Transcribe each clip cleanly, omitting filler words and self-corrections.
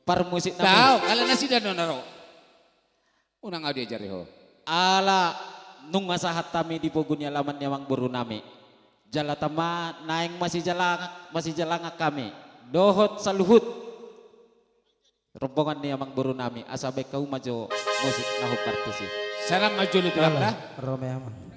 par musik Tahu, nami. kala nasi dan naro. Unang audio jari ho. Ala nung masahat kami di pogunya laman nyamang buru nami. Jala tama naing masih jalangak kami. Dohot saluhut. Rombongan ni amang buru nami asabe kau maju musik nahu partisi. Salam maju lu tulak dah. Romeo.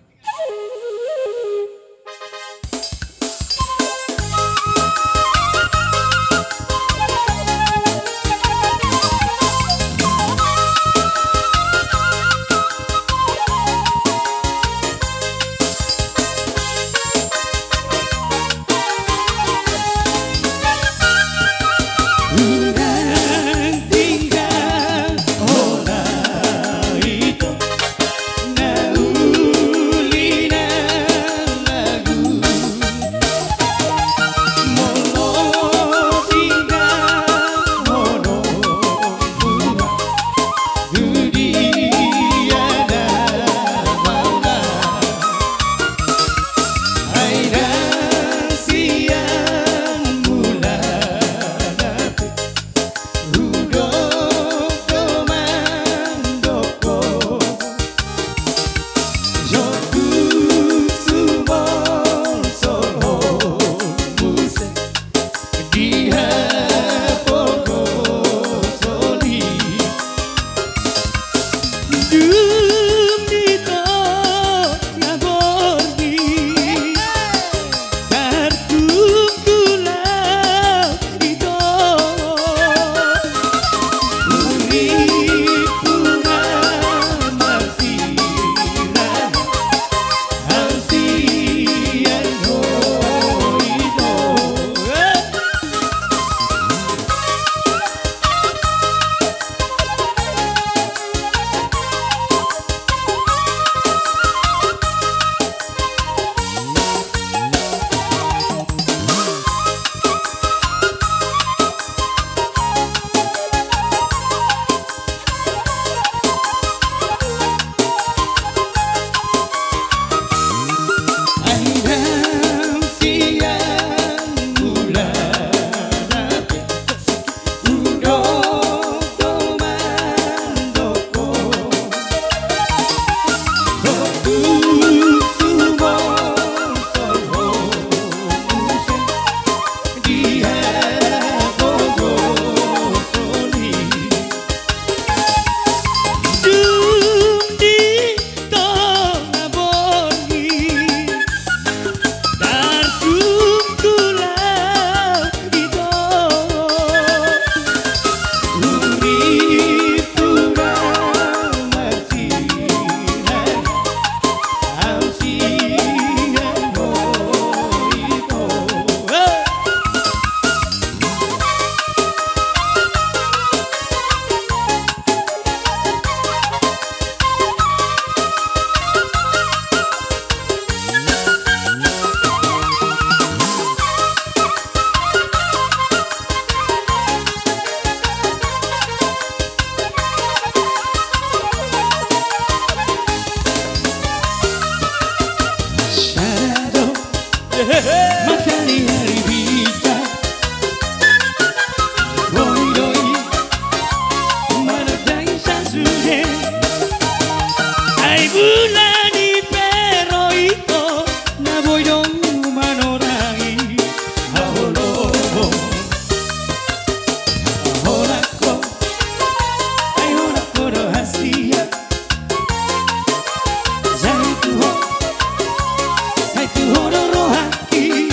Matahari bisa Roi Manadai sasuke Ai bulani pero ito Na voy dong manorangi Aholo Ahorako Ai horako no hasia Zaitu ho no rohaki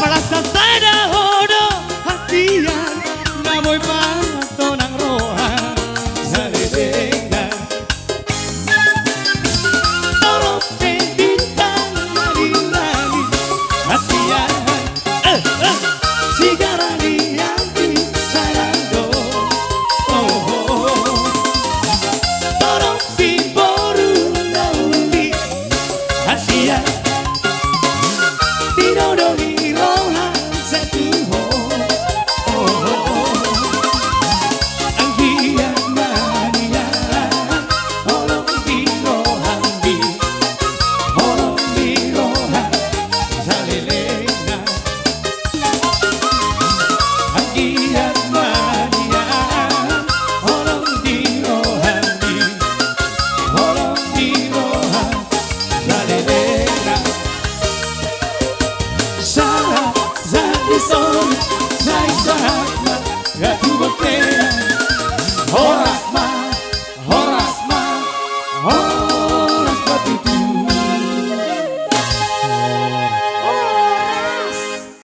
para estas